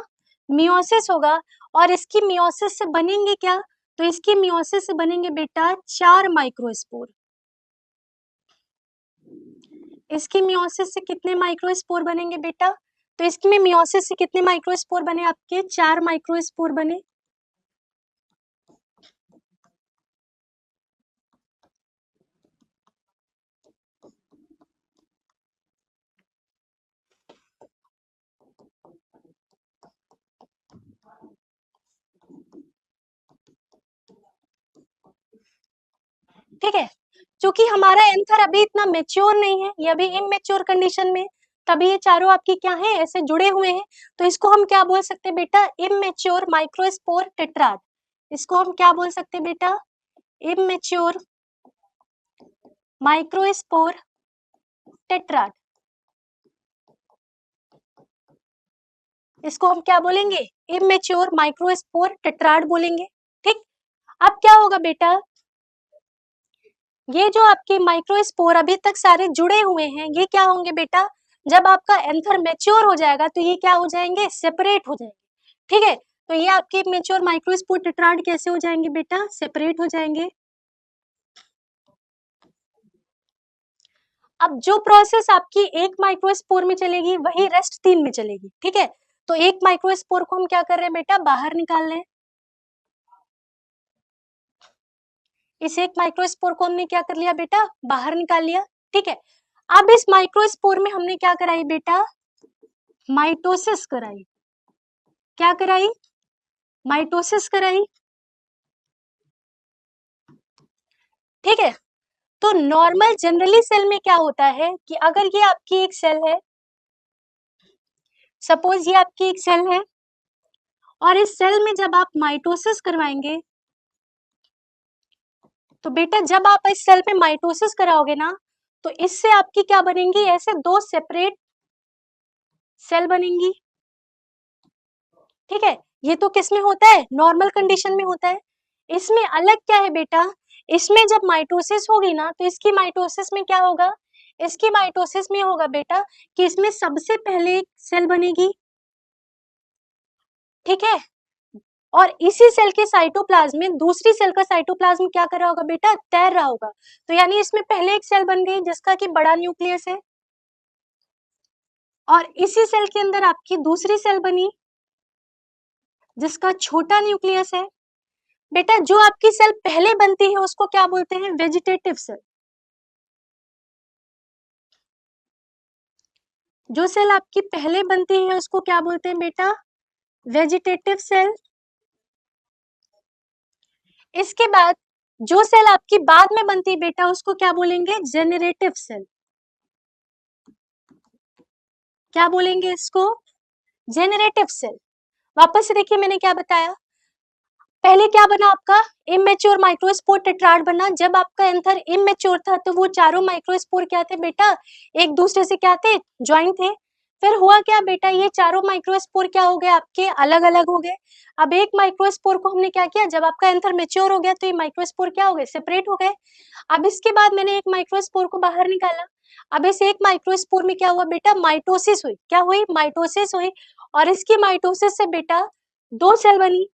मियोसिस होगा। और इसकी मियोसिस से बनेंगे क्या, तो इसकी मियोसिस से बनेंगे बेटा 4 माइक्रोस्पोर। इसकी मियोसिस से कितने माइक्रोस्पोर बनेंगे बेटा, तो इसमें मियोसिस से कितने माइक्रोस्पोर बने, आपके 4 माइक्रोस्पोर बने। ठीक है, क्योंकि हमारा एंथर अभी इतना मेच्योर नहीं है, ये अभी इमेच्योर कंडीशन में, तभी ये चारों आपकी क्या है, ऐसे जुड़े हुए हैं। तो इसको हम क्या बोल सकते हैं बेटा, इमेच्योर माइक्रोस्पोर टेट्राड। इसको हम क्या बोल सकते हैं बेटा, इमेच्योर माइक्रोस्पोर टेट्राड। इसको हम क्या बोलेंगे, इमेच्योर माइक्रोस्पोर टेट्राड बोलेंगे। ठीक, अब क्या होगा बेटा, ये जो आपके माइक्रोस्पोर अभी तक सारे जुड़े हुए हैं, ये क्या होंगे बेटा, जब आपका एंथर मैच्योर हो जाएगा तो ये क्या हो जाएंगे, सेपरेट हो जाएंगे। ठीक है, तो ये आपके मैच्योर माइक्रोस्पोर टेट्राड कैसे हो जाएंगे बेटा, सेपरेट हो जाएंगे। अब जो प्रोसेस आपकी एक माइक्रोस्पोर में चलेगी वही रेस्ट 3 में चलेगी। ठीक है, तो एक माइक्रोस्पोर को हम क्या कर रहे हैं बेटा, बाहर निकाल रहे हैं। इस एक माइक्रोस्पोर को हमने क्या कर लिया बेटा, बाहर निकाल लिया। ठीक है, अब इस माइक्रोस्पोर में हमने क्या कराई बेटा, माइटोसिस कराई। क्या कराई, माइटोसिस कराई। ठीक है, तो नॉर्मल जनरली सेल में क्या होता है कि अगर ये आपकी एक सेल है, सपोज ये आपकी एक सेल है, और इस सेल में जब आप माइटोसिस करवाएंगे, तो बेटा जब आप इस सेल पे माइटोसिस कराओगे ना, तो इससे आपकी क्या बनेंगी, ऐसे 2 सेपरेट सेल बनेंगी। ठीक है, ये तो किस में होता है, नॉर्मल कंडीशन में होता है। इसमें अलग क्या है बेटा, इसमें जब माइटोसिस होगी ना, तो इसकी माइटोसिस में क्या होगा, इसकी माइटोसिस में होगा बेटा कि इसमें सबसे पहले एक सेल बनेगी। ठीक है, और इसी सेल के साइटोप्लाज्म में दूसरी सेल का साइटोप्लाज्म क्या कर रहा होगा बेटा, तैर रहा होगा। तो यानी इसमें पहले एक सेल बन गई जिसका कि बड़ा न्यूक्लियस है, और इसी सेल के अंदर आपकी दूसरी सेल बनी जिसका छोटा न्यूक्लियस है। बेटा जो आपकी सेल पहले बनती है उसको क्या बोलते हैं, वेजिटेटिव सेल। जो सेल आपकी पहले बनती है उसको क्या बोलते हैं बेटा, वेजिटेटिव सेल। इसके बाद जो सेल आपकी बाद में बनती है बेटा उसको क्या बोलेंगे, जेनरेटिव सेल। क्या बोलेंगे इसको, जेनरेटिव सेल। वापस से देखिए मैंने क्या बताया, पहले क्या बना आपका, इमेच्योर माइक्रोस्पोर टेट्राड बना। जब आपका एंथर इमेच्योर था तो वो चारों माइक्रोस्पोर क्या थे बेटा, एक दूसरे से क्या थे, ज्वाइन थे। फिर हुआ क्या बेटा, ये चारों माइक्रोस्पोर क्या हो गए आपके, अलग अलग हो गए। अब एक माइक्रोस्पोर को हमने क्या किया, जब आपका एंथर मेच्योर हो गया तो ये माइक्रोस्पोर क्या हो गए, सेपरेट हो गए। अब इसके बाद मैंने एक माइक्रोस्पोर को बाहर निकाला। अब इस एक माइक्रोस्पोर में क्या हुआ बेटा, माइटोसिस हुई। क्या हुई, माइटोसिस हुई। और इसकी माइटोसिस से बेटा दो सेल बनी।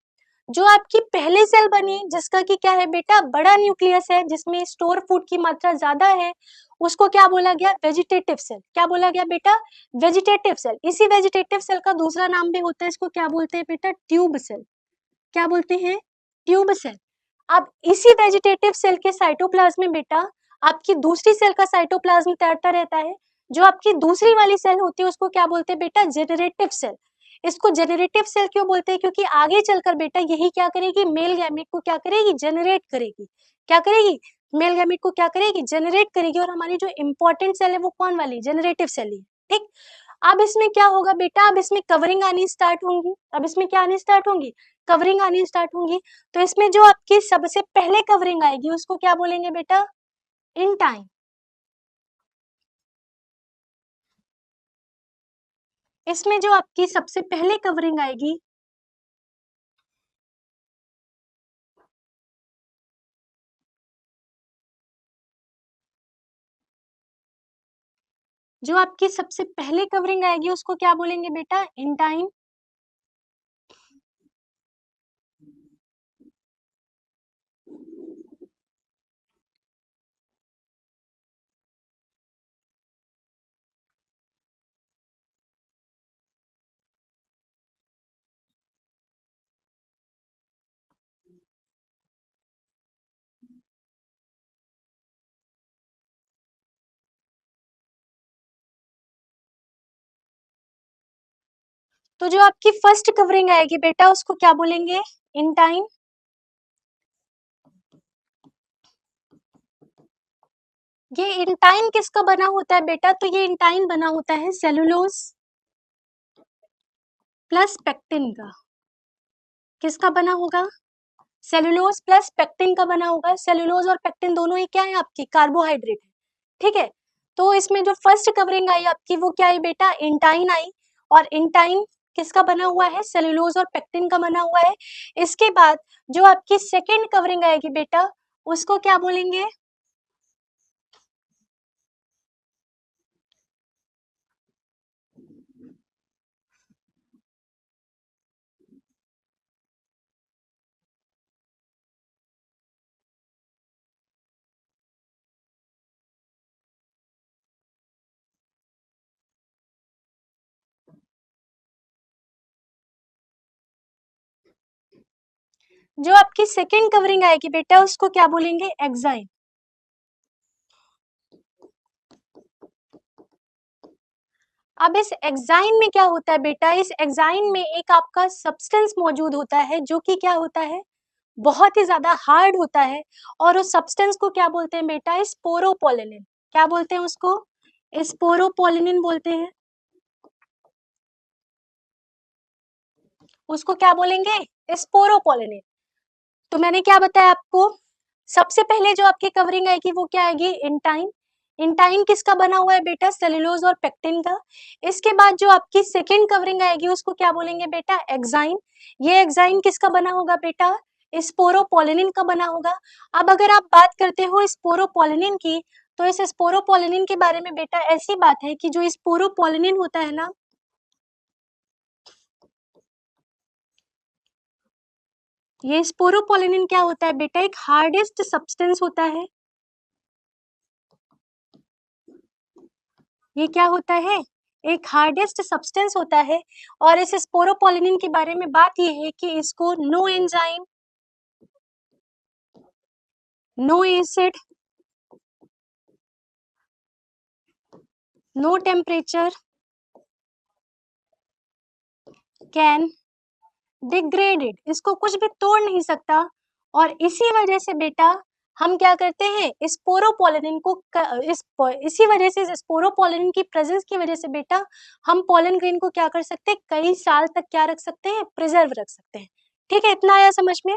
जो आपकी पहली सेल बनी जिसका कि क्या है बेटा, बड़ा न्यूक्लियस है, जिसमें स्टोर फूड की मात्रा ज्यादा है, उसको क्या बोला गया, वेजिटेटिव सेल। क्या बोला गया बेटा, वेजिटेटिव सेल। इसी वेजिटेटिव सेल का दूसरा नाम भी होता है, इसको क्या बोलते हैं बेटा, ट्यूब सेल। क्या बोलते हैं, ट्यूब सेल। अब इसी वेजिटेटिव सेल के साइटोप्लाज्म में बेटा आपकी दूसरी सेल का साइटोप्लाज्म तैरता रहता है। जो आपकी दूसरी वाली सेल होती है उसको क्या बोलते हैं बेटा, जेनरेटिव सेल। इसको जेनरेटिव सेल क्यों बोलते हैं, क्योंकि आगे चलकर बेटा यही क्या करेगी, मेल गैमेट को क्या करेगी, जेनरेट करेगी। क्या करेगी, मेल गैमेट को क्या करेगी, जेनरेट करेगी। और हमारी जो इंपॉर्टेंट सेल है वो कौन वाली, जेनरेटिव सेल ही। ठीक। अब इसमें क्या होगा बेटा, अब इसमें कवरिंग आनी स्टार्ट होंगी। अब इसमें क्या आनी स्टार्ट होंगी, कवरिंग आनी स्टार्ट होंगी। तो इसमें जो आपकी सबसे पहले कवरिंग आएगी उसको क्या बोलेंगे बेटा, इन टाइम। इसमें जो आपकी सबसे पहले कवरिंग आएगी, जो आपकी सबसे पहले कवरिंग आएगी उसको क्या बोलेंगे बेटा, इन टाइम। तो जो आपकी फर्स्ट कवरिंग आएगी बेटा उसको क्या बोलेंगे, इन टाइम। ये इंटाइन किसका बना होता है बेटा, तो ये इंटाइन बना होता है सेलुलोज प्लस पेक्टिन का। किसका बना होगा, सेलुलोज प्लस पेक्टिन का बना होगा। सेलुलोज और पेक्टिन दोनों ही क्या है आपकी, कार्बोहाइड्रेट है। ठीक है। तो इसमें जो फर्स्ट कवरिंग आई आपकी वो क्या आई बेटा, इंटाइन आई। और इंटाइन किसका बना हुआ है, सेलुलोज और पेक्टिन का बना हुआ है। इसके बाद जो आपकी सेकेंड कवरिंग आएगी बेटा उसको क्या बोलेंगे, जो आपकी सेकेंड कवरिंग आएगी बेटा उसको क्या बोलेंगे, एक्साइन। अब इस एक्साइन में क्या होता है बेटा, इस एक्साइन में एक आपका सब्सटेंस मौजूद होता है जो कि क्या होता है, बहुत ही ज्यादा हार्ड होता है। और उस सब्सटेंस को क्या बोलते हैं बेटा, स्पोरोपोलिनिन। क्या बोलते हैं उसको, स्पोरोपोलिनिन बोलते हैं। उसको क्या बोलेंगे, स्पोरोपोलिनिन। तो मैंने क्या बताया आपको, सबसे पहले जो आपकी कवरिंग आएगी वो क्या आएगी, इंटाइन। इंटाइन किसका बना हुआ है बेटा, सेलुलोज और पेक्टिन का। इसके बाद जो आपकी सेकेंड कवरिंग आएगी उसको क्या बोलेंगे बेटा, एक्साइन। ये एक्साइन किसका बना होगा बेटा, स्पोरोपोलिनिन का बना होगा। अब अगर आप बात करते हो स्पोरोपोलिनिन की, तो इस स्पोरोपोलिनिन के बारे में बेटा ऐसी बात है कि जो स्पोरोपोलिनिन होता है ना, ये स्पोरोपोलिनिन क्या होता है बेटा, एक हार्डेस्ट सब्सटेंस होता है। ये क्या होता है, एक हार्डेस्ट सब्सटेंस होता है। और इस स्पोरोपोलिनिन के बारे में बात ये है कि इसको no enzyme, no acid, no temperature can degraded, इसको कुछ भी तोड़ नहीं सकता। और इसी वजह से बेटा हम क्या करते हैं, स्पोरोपोलिनिन को इसी वजह से, स्पोरोपोलिनिन की प्रेजेंस की वजह से बेटा हम पोलन ग्रेन को क्या कर सकते हैं, कई साल तक क्या रख सकते हैं, प्रिजर्व रख सकते हैं। ठीक है, इतना आया समझ में।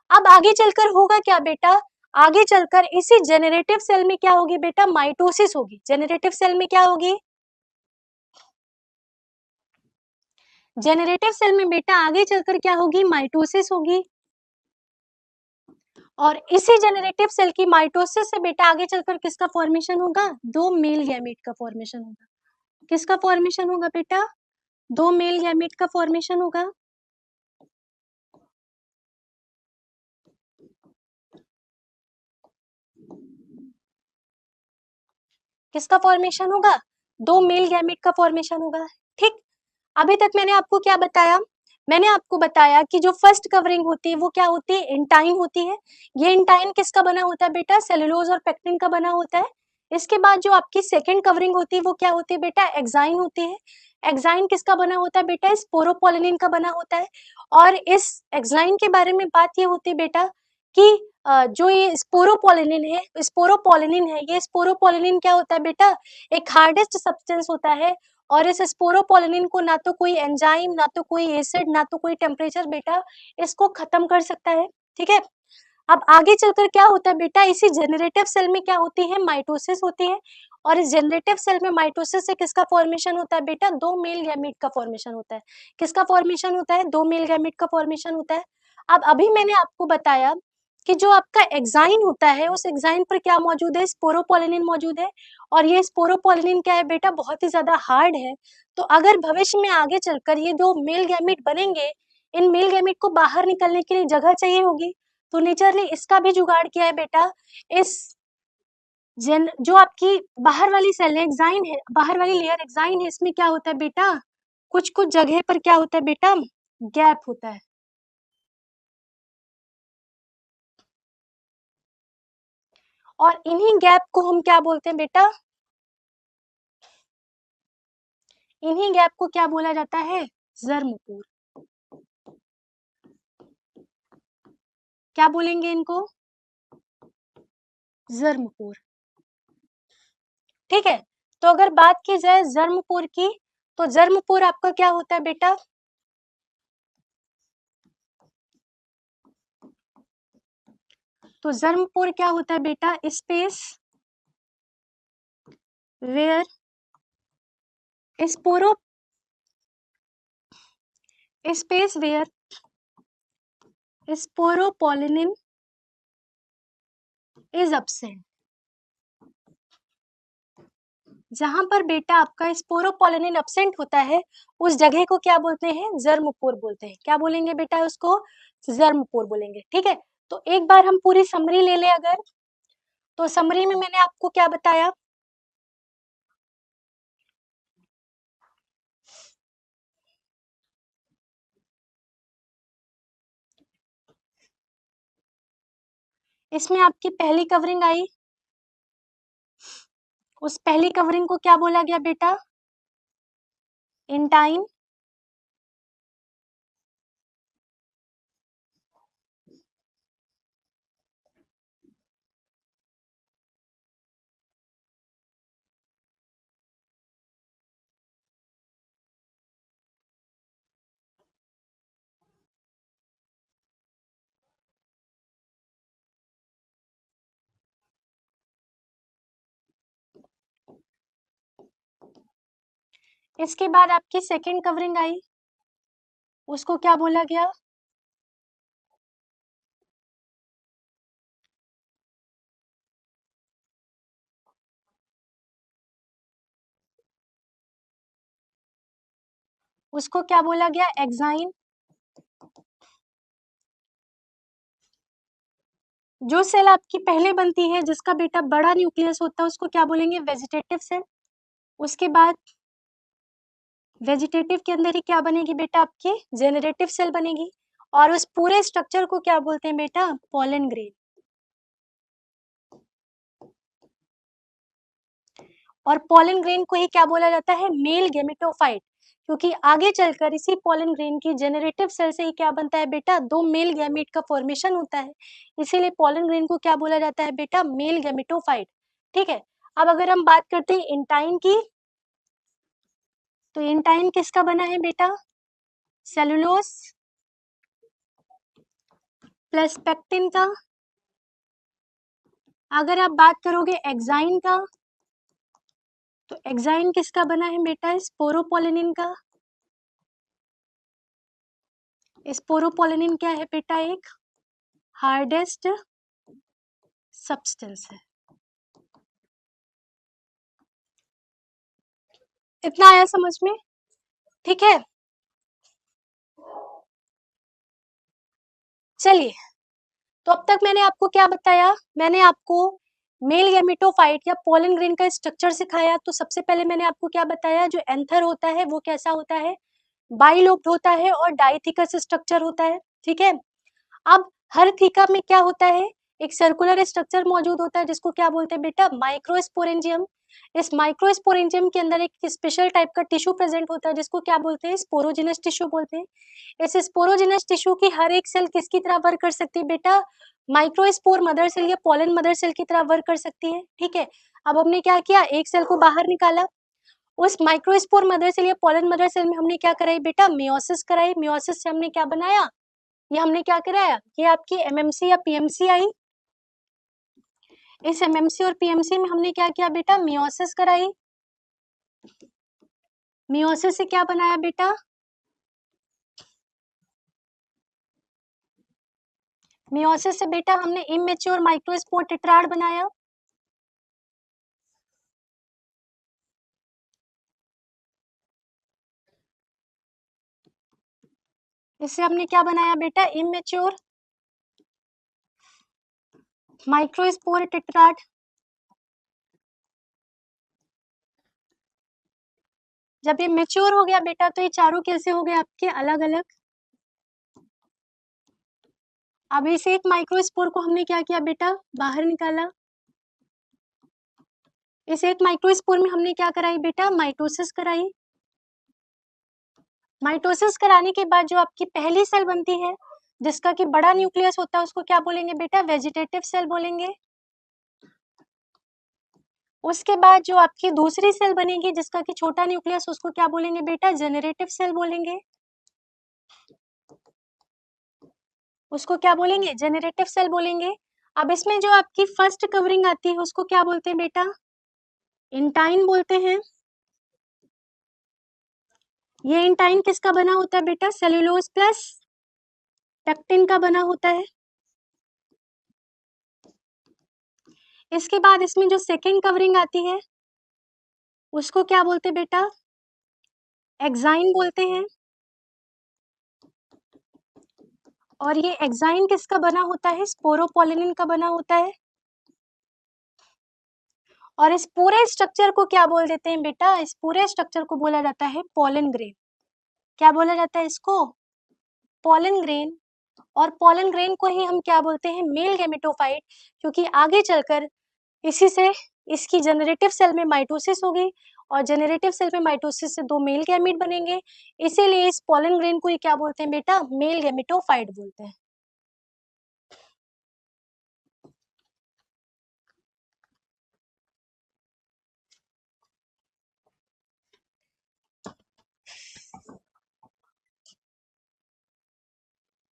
अब आगे चलकर होगा क्या बेटा, आगे चलकर इसी जेनरेटिव सेल में क्या होगी बेटा, माइटोसिस होगी। जेनरेटिव सेल में क्या होगी, जेनरेटिव सेल में बेटा आगे चलकर क्या होगी, माइटोसिस होगी, और इसी जेनरेटिव सेल की माइटोसिस से बेटा आगे चलकर किसका फॉर्मेशन होगा, दो मेल गैमेट का फॉर्मेशन होगा। किसका फॉर्मेशन होगा बेटा, दो मेल गैमेट का फॉर्मेशन होगा। किसका फॉर्मेशन होगा, दो मेल गैमेट का फॉर्मेशन होगा। ठीक, अभी तक मैंने आपको क्या बताया, मैंने आपको बताया कि जो फर्स्ट कवरिंग होती है वो क्या होती है, इंटाइन होती है। ये इंटाइन किसका बना होता है बेटा, सेलुलोज और पेक्टिन का बना होता है। इसके बाद जो आपकी सेकेंड कवरिंग होती है वो क्या होती है बेटा, एक्साइन होती है। एक्साइन किसका बना होता है बेटा, स्पोरोपोलिनिन का बना होता है। और इस एक्साइन के बारे में बात ये होती है बेटा कि जो ये स्पोरोपोलिनिन है, ये स्पोरोपोलिनिन क्या होता है बेटा, एक हार्डेस्ट सब्सटेंस होता है। और इस स्पोरोपोलिनिन को ना तो कोई एंजाइम, ना तो कोई एसिड, ना तो कोई टेम्परेचर बेटा इसको खत्म कर सकता है। ठीक है, अब आगे चलकर क्या होता है बेटा, इसी जेनरेटिव सेल में क्या होती है, माइटोसिस होती है। और इस जेनरेटिव सेल में माइटोसिस से किसका फॉर्मेशन होता है बेटा, दो मेल गैमेट का फॉर्मेशन होता है। किसका फॉर्मेशन होता है, दो मेल गैमेट का फॉर्मेशन होता है। अब अभी मैंने आपको बताया कि जो आपका एक्साइन होता है, उस एक्साइन पर क्या मौजूद है, स्पोरोपोलिनिन मौजूद है। और ये स्पोरोपोलिनिन क्या है बेटा, बहुत ही ज्यादा हार्ड है। तो अगर भविष्य में आगे चलकर ये जो मेल गैमेट बनेंगे, इन मेल गैमेट को बाहर निकलने के लिए जगह चाहिए होगी, तो नेचर ने इसका भी जुगाड़ किया है बेटा। इस जो आपकी बाहर वाली सेल है, एक्साइन है, बाहर वाली लेयर एक्साइन है, इसमें क्या होता है बेटा, कुछ कुछ जगह पर क्या होता है बेटा, गैप होता है। और इन्हीं गैप को हम क्या बोलते हैं बेटा, इन्हीं गैप को क्या बोला जाता है, जर्मपोर। क्या बोलेंगे इनको, जर्मपोर। ठीक है, तो अगर बात की जाए जर्मपोर की, तो जर्मपोर आपका क्या होता है बेटा, तो जर्मपोर क्या होता है बेटा, space where sporo space where sporopollenin is absent. जहां पर बेटा आपका स्पोरोपोलिनिन एब्सेंट होता है, उस जगह को क्या बोलते हैं, जर्मपोर बोलते हैं। क्या बोलेंगे बेटा उसको, जर्मपोर बोलेंगे। ठीक है, तो एक बार हम पूरी समरी ले लें अगर, तो समरी में मैंने आपको क्या बताया, इसमें आपकी पहली कवरिंग आई, उस पहली कवरिंग को क्या बोला गया बेटा, इंटाइन। इसके बाद आपकी सेकेंड कवरिंग आई, उसको क्या बोला गया, उसको क्या बोला गया, एक्साइन। जो सेल आपकी पहले बनती है, जिसका बेटा बड़ा न्यूक्लियस होता है, उसको क्या बोलेंगे, वेजिटेटिव सेल। उसके बाद वेजिटेटिव के अंदर ही क्या बनेगी बेटा, आपकी जेनरेटिव सेल बनेगी। और उस पूरे स्ट्रक्चर को क्या बोलते हैं बेटा, पोलन ग्रेन। और पोलन ग्रेन को ही क्या बोला जाता है, मेल गेमेटोफाइट। क्योंकि आगे चलकर इसी पोलन ग्रेन की जेनरेटिव सेल से ही क्या बनता है बेटा, दो मेल गैमेट का फॉर्मेशन होता है। इसीलिए पोलन ग्रेन को क्या बोला जाता है बेटा, मेल गेमेटोफाइट। ठीक है, अब अगर हम बात करते हैं इंटाइन की, तो इंटाइन किसका बना है बेटा, सेलुलोज प्लस पेक्टिन का। अगर आप बात करोगे एक्साइन का, तो एक्साइन किसका बना है बेटा, स्पोरोपोलिनिन का। स्पोरोपोलिन क्या है बेटा? एक हार्डेस्ट सब्सटेंस है। इतना आया समझ में? ठीक है, चलिए, तो अब तक मैंने आपको क्या बताया? मैंने आपको मेल गैमेटोफाइट या पोलन ग्रेन का स्ट्रक्चर सिखाया। तो सबसे पहले मैंने आपको क्या बताया? जो एंथर होता है वो कैसा होता है? बाइलोब्ड होता है और डाइथिकस स्ट्रक्चर होता है। ठीक है, अब हर थीका में क्या होता है? एक सर्कुलर स्ट्रक्चर मौजूद होता है जिसको क्या बोलते हैं बेटा? माइक्रोस्पोरेंजियम। इस माइक्रोस्पोरेंजियम के अंदर एक स्पेशल टाइप का टिश्यू प्रेजेंट होता है जिसको क्या बोलते हैं? स्पोरोजिनस टिश्यू बोलते हैं। इस स्पोरोजिनस टिश्यू की हर एक सेल किसकी तरह वर्क कर सकती है बेटा? माइक्रोस्पोर मदर सेल या पोलन मदर सेल की तरह वर्क कर सकती है। ठीक है, अब हमने क्या किया? एक सेल को बाहर निकाला, उस माइक्रोस्पोर मदर सेल या पोलन मदर सेल में हमने क्या कराई बेटा? मियोसिस कराई। मियोसिस से हमने क्या बनाया? ये हमने क्या कराया? ये आपकी एमएमसी या पीएमसी आई। इस एमएमसी और पीएमसी में हमने क्या किया बेटा? मियोसिस कराई। मियोसिस से क्या बनाया बेटा? मियोसिस से बेटा हमने इमेच्योर माइक्रोस्पोर टेट्राड बनाया। इससे हमने क्या बनाया बेटा? Immature microspore tetrad. जब ये मेच्योर हो गया बेटा तो ये चारों कैसे हो गए आपके? अलग अलग। अब इस एक माइक्रोस्पोर को हमने क्या किया बेटा? बाहर निकाला। इस एक माइक्रोस्पोर में हमने क्या कराई बेटा? माइटोसिस कराई। माइटोसिस कराने के बाद जो आपकी पहली सेल बनती है जिसका कि बड़ा न्यूक्लियस होता है उसको क्या बोलेंगे बेटा? वेजिटेटिव सेल बोलेंगे। उसके बाद जो आपकी दूसरी सेल बनेगी जिसका कि छोटा न्यूक्लियस, उसको क्या बोलेंगे बेटा? जेनरेटिव सेल बोलेंगे। उसको क्या बोलेंगे? जेनरेटिव सेल बोलेंगे। अब इसमें जो आपकी फर्स्ट कवरिंग आती है उसको क्या बोलते हैं बेटा? इंटाइन बोलते हैं। ये इंटाइन किसका बना होता है बेटा? सेल्यूलोज प्लस पेक्टिन का बना होता है। इसके बाद इसमें जो सेकेंड कवरिंग आती है उसको क्या बोलते हैं बेटा? एक्साइन बोलते हैं। और ये एक्साइन किसका बना होता है? स्पोरोपोलिनिन का बना होता है। और इस पूरे स्ट्रक्चर को क्या बोल देते हैं बेटा? इस पूरे स्ट्रक्चर को बोला जाता है पोलन ग्रेन। क्या बोला जाता है इसको? Pollen grain. और पोलन ग्रेन को ही हम क्या बोलते हैं? मेल गैमेटोफाइट, क्योंकि आगे चलकर इसी से इसकी जेनरेटिव सेल में माइटोसिस होगी और जेनरेटिव सेल में माइटोसिस से दो मेल गैमीट बनेंगे। इसीलिए इस पोलन ग्रेन को ही क्या बोलते हैं बेटा? मेल गैमेटोफाइट बोलते हैं।